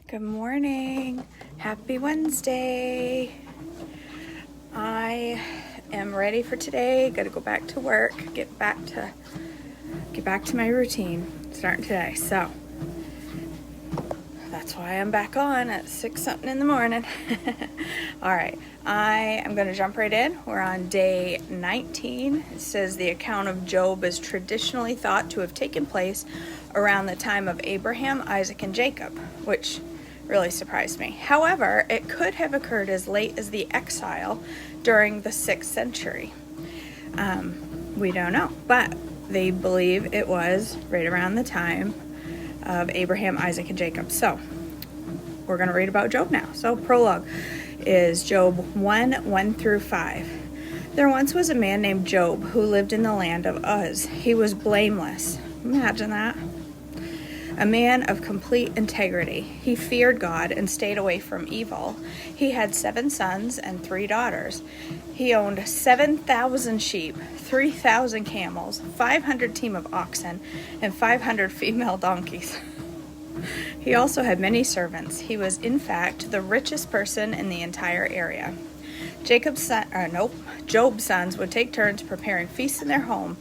Good morning. Happy Wednesday. I am ready for today. Got to go back to work, get back to my routine starting today. So that's why I'm back on at 6 something in the morning. All right. I am going to jump right in. We're on day 19. It says the account of Job is traditionally thought to have taken place around the time of Abraham, Isaac, and Jacob, which really surprised me. However, it could have occurred as late as the exile during the 6th century. We don't know, but they believe it was right around the time of Abraham, Isaac, and Jacob. So we're going to read about Job now. So prologue is Job 1 through 5. There once was a man named Job who lived in the land of Uz. He was blameless. Imagine that. A man of complete integrity. He feared God and stayed away from evil. He had 7 sons and 3 daughters. He owned 7,000 sheep, 3,000 camels, 500 team of oxen, and 500 female donkeys. He also had many servants. He was, in fact, the richest person in the entire area. Job's sons would take turns preparing feasts in their home,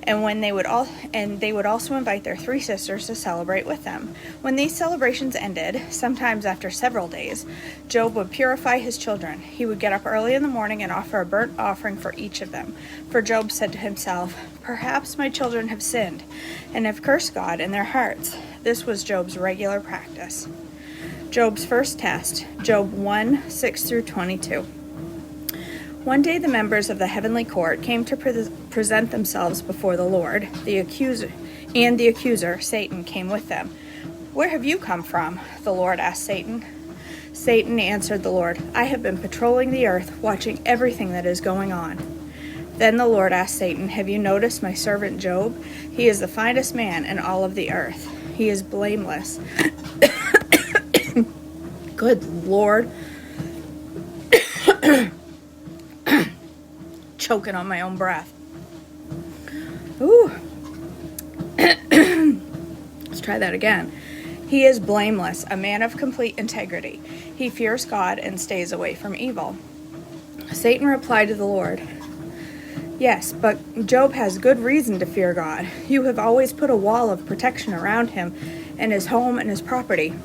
and they would also invite their 3 sisters to celebrate with them. When these celebrations ended, sometimes after several days, Job would purify his children. He would get up early in the morning and offer a burnt offering for each of them. For Job said to himself, "Perhaps my children have sinned and have cursed God in their hearts." This was Job's regular practice. Job's first test, Job 1:6 through 22. One day the members of the heavenly court came to present themselves before the Lord. The accuser, Satan, came with them. "Where have you come from?" the Lord asked Satan. Satan answered the Lord, "I have been patrolling the earth, watching everything that is going on." Then the Lord asked Satan, "Have you noticed my servant Job? He is the finest man in all of the earth. He is blameless." Good Lord. Choking on my own breath. Ooh. Let's try that again. He is blameless, a man of complete integrity. He fears God and stays away from evil. Satan replied to the Lord, "Yes, but Job has good reason to fear God. You have always put a wall of protection around him and his home and his property.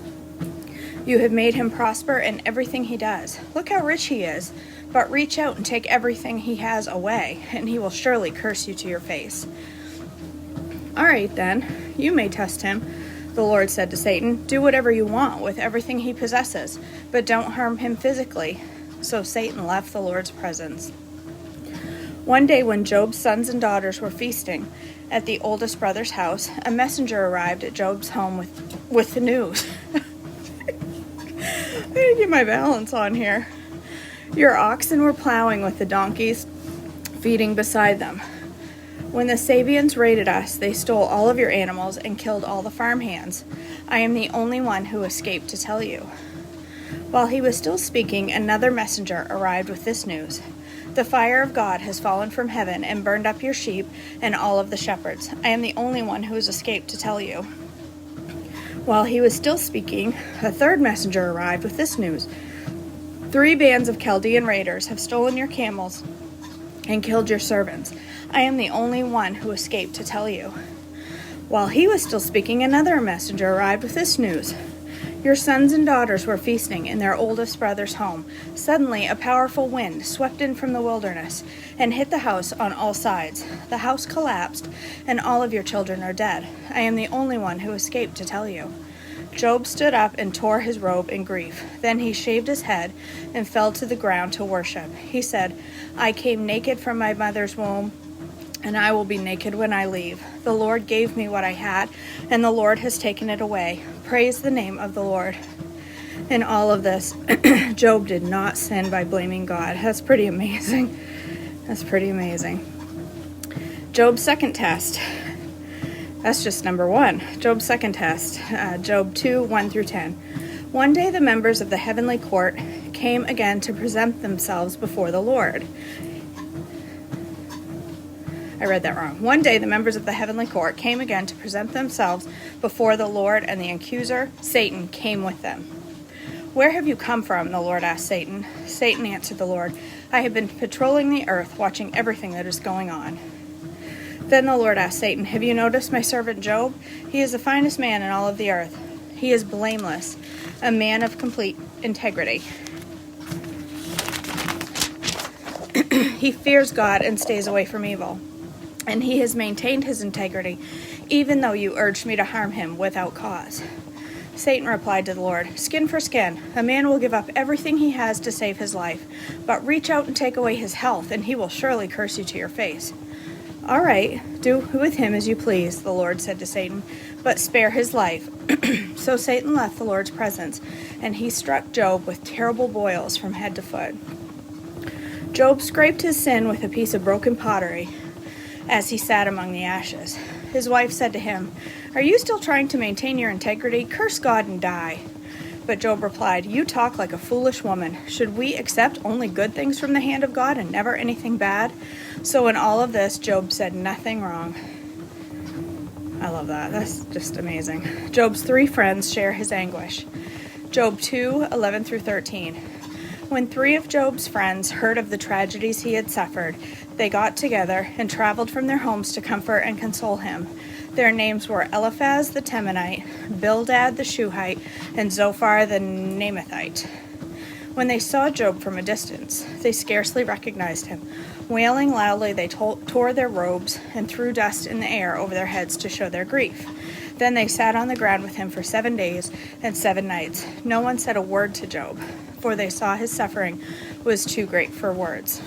You have made him prosper in everything he does. Look how rich he is. But reach out and take everything he has away, and he will surely curse you to your face." "All right, then, you may test him," the Lord said to Satan. "Do whatever you want with everything he possesses, but don't harm him physically." So Satan left the Lord's presence. One day when Job's sons and daughters were feasting at the oldest brother's house, a messenger arrived at Job's home with the news. I gotta get my balance on here. "Your oxen were plowing with the donkeys, feeding beside them. When the Sabians raided us, they stole all of your animals and killed all the farmhands. I am the only one who escaped to tell you." While he was still speaking, another messenger arrived with this news. "The fire of God has fallen from heaven and burned up your sheep and all of the shepherds. I am the only one who has escaped to tell you." While he was still speaking, a third messenger arrived with this news. 3 bands of Chaldean raiders have stolen your camels and killed your servants. I am the only one who escaped to tell you." While he was still speaking, another messenger arrived with this news. "Your sons and daughters were feasting in their oldest brother's home. Suddenly, a powerful wind swept in from the wilderness and hit the house on all sides. The house collapsed, and all of your children are dead. I am the only one who escaped to tell you." Job stood up and tore his robe in grief. Then he shaved his head and fell to the ground to worship. He said, "I came naked from my mother's womb, and I will be naked when I leave. The Lord gave me what I had, and the Lord has taken it away. Praise the name of the Lord." In all of this, Job did not sin by blaming God. That's pretty amazing. That's pretty amazing. Job's second test. That's just number 1. Job's second test, Job 2:1 through 10. One day the members of the heavenly court came again to present themselves before the Lord. I read that wrong. One day the members of the heavenly court came again to present themselves before the Lord, and the accuser, Satan, came with them. "Where have you come from?" the Lord asked Satan. Satan answered the Lord, "I have been patrolling the earth, watching everything that is going on." Then the Lord asked Satan, "Have you noticed my servant Job? He is the finest man in all of the earth. He is blameless, a man of complete integrity. He fears God and stays away from evil. And he has maintained his integrity, even though you urged me to harm him without cause." Satan replied to the Lord, "Skin for skin. A man will give up everything he has to save his life, but reach out and take away his health, and he will surely curse you to your face." "All right, do with him as you please," the Lord said to Satan, "but spare his life." So Satan left the Lord's presence, and he struck Job with terrible boils from head to foot. Job scraped his sin with a piece of broken pottery as he sat among the ashes. His wife said to him, "Are you still trying to maintain your integrity? Curse God and die." But Job replied, "You talk like a foolish woman. Should we accept only good things from the hand of God and never anything bad?" So in all of this, Job said nothing wrong. I love that. That's just amazing. Job's 3 friends share his anguish. Job 2:11 through 13. When 3 of Job's friends heard of the tragedies he had suffered, they got together and traveled from their homes to comfort and console him. Their names were Eliphaz the Temanite, Bildad the Shuhite, and Zophar the Naamathite. When they saw Job from a distance, they scarcely recognized him. Wailing loudly, they tore their robes and threw dust in the air over their heads to show their grief. Then they sat on the ground with him for 7 days and 7 nights. No one said a word to Job, for they saw his suffering was too great for words.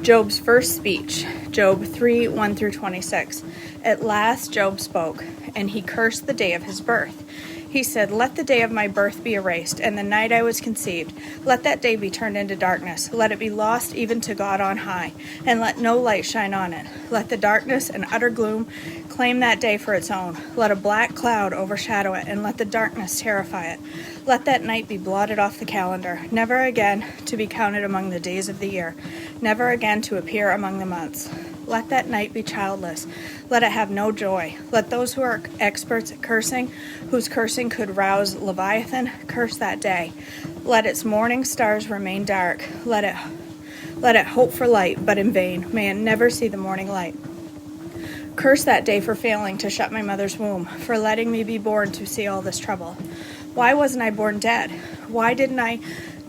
Job's first speech, Job 3:1 through 26. At last Job spoke, and he cursed the day of his birth. He said, "Let the day of my birth be erased, and the night I was conceived. Let that day be turned into darkness. Let it be lost even to God on high, and let no light shine on it. Let the darkness and utter gloom claim that day for its own. Let a black cloud overshadow it, and let the darkness terrify it. Let that night be blotted off the calendar, never again to be counted among the days of the year, never again to appear among the months. Let that night be childless. Let it have no joy. Let those who are experts at cursing, whose cursing could rouse Leviathan, curse that day. Let its morning stars remain dark. Let it hope for light, but in vain. May it never see the morning light. Curse that day for failing to shut my mother's womb, for letting me be born to see all this trouble. Why wasn't I born dead? Why didn't I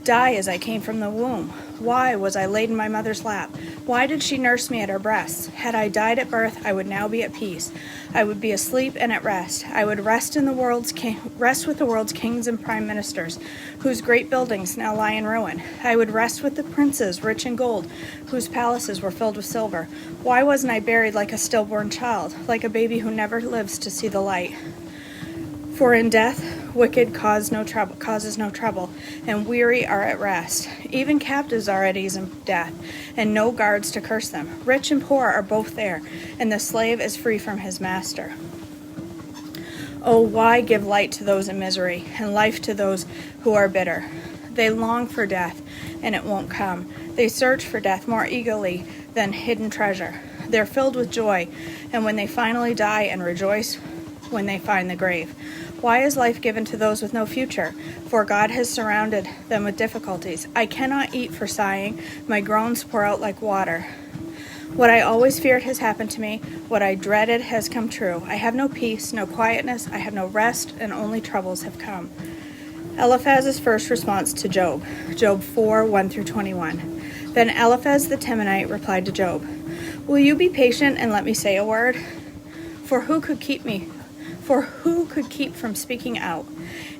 die as I came from the womb? Why was I laid in my mother's lap? Why did she nurse me at her breasts? Had I died at birth, I would now be at peace. I would be asleep and at rest. I would rest with the world's kings and prime ministers, whose great buildings now lie in ruin. I would rest with the princes, rich in gold, whose palaces were filled with silver. Why wasn't I buried like a stillborn child, like a baby who never lives to see the light? For in death, wicked causes no trouble, and weary are at rest. Even captives are at ease in death, and no guards to curse them. Rich and poor are both there, and the slave is free from his master. Oh, why give light to those in misery, and life to those who are bitter? They long for death, and it won't come. They search for death more eagerly than hidden treasure. They're filled with joy, and when they finally die, and rejoice when they find the grave. Why is life given to those with no future? For God has surrounded them with difficulties. I cannot eat for sighing. My groans pour out like water. What I always feared has happened to me. What I dreaded has come true. I have no peace, no quietness. I have no rest, and only troubles have come. Eliphaz's first response to Job. Job 4:1 through 21. Then Eliphaz the Temanite replied to Job, "Will you be patient and let me say a word? For who could keep from speaking out?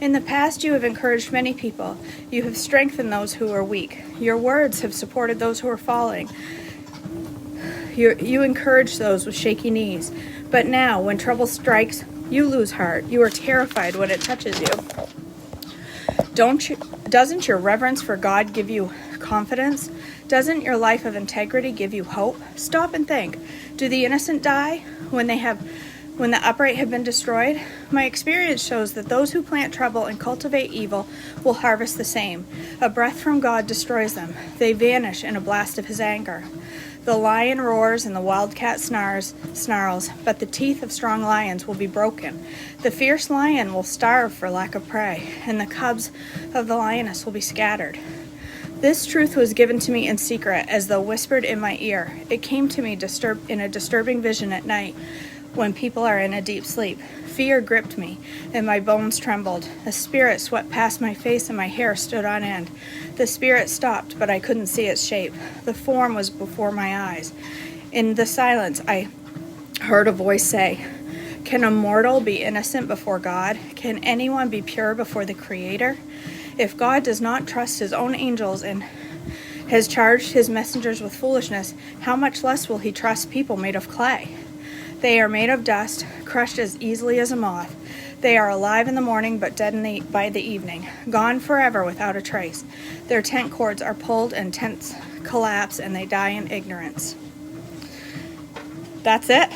In the past you have encouraged many people. You have strengthened those who are weak. Your words have supported those who are falling. You encourage those with shaky knees. But now, when trouble strikes, you lose heart. You are terrified when it touches you. Doesn't your reverence for God give you confidence? Doesn't your life of integrity give you hope? Stop and think. Do the innocent die when the upright have been destroyed? My experience shows that those who plant trouble and cultivate evil will harvest the same. A breath from God destroys them. They vanish in a blast of his anger. The lion roars and the wildcat snarls, but the teeth of strong lions will be broken. The fierce lion will starve for lack of prey, and the cubs of the lioness will be scattered. This truth was given to me in secret, as though whispered in my ear. It came to me in a disturbing vision at night, when people are in a deep sleep. Fear gripped me, and my bones trembled. A spirit swept past my face, and my hair stood on end. The spirit stopped, but I couldn't see its shape. The form was before my eyes. In the silence, I heard a voice say, "Can a mortal be innocent before God? Can anyone be pure before the Creator? If God does not trust his own angels and has charged his messengers with foolishness, how much less will he trust people made of clay? They are made of dust, crushed as easily as a moth. They are alive in the morning, but dead by the evening, gone forever without a trace. Their tent cords are pulled and tents collapse, and they die in ignorance." That's it.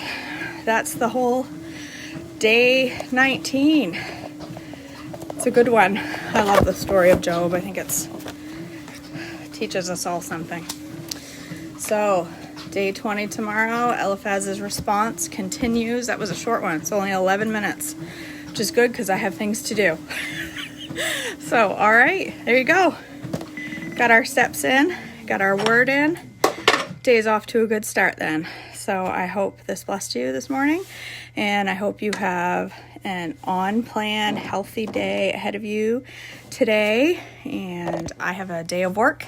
That's the whole day 19. It's a good one. I love the story of Job. I think it teaches us all something. So, day 20 tomorrow, Eliphaz's response continues. That was a short one. It's only 11 minutes, which is good because I have things to do. So, all right, there you go. Got our steps in, got our word in. Day's off to a good start then. So I hope this blessed you this morning, and I hope you have an on-plan, healthy day ahead of you today. And I have a day of work.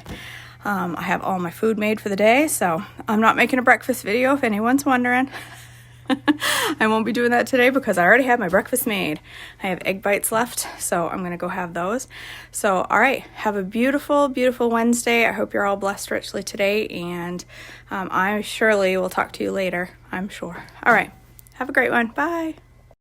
I have all my food made for the day, so I'm not making a breakfast video if anyone's wondering. I won't be doing that today because I already have my breakfast made. I have egg bites left, so I'm going to go have those. So, all right, have a beautiful, beautiful Wednesday. I hope you're all blessed richly today, and I surely will talk to you later, I'm sure. All right, have a great one. Bye.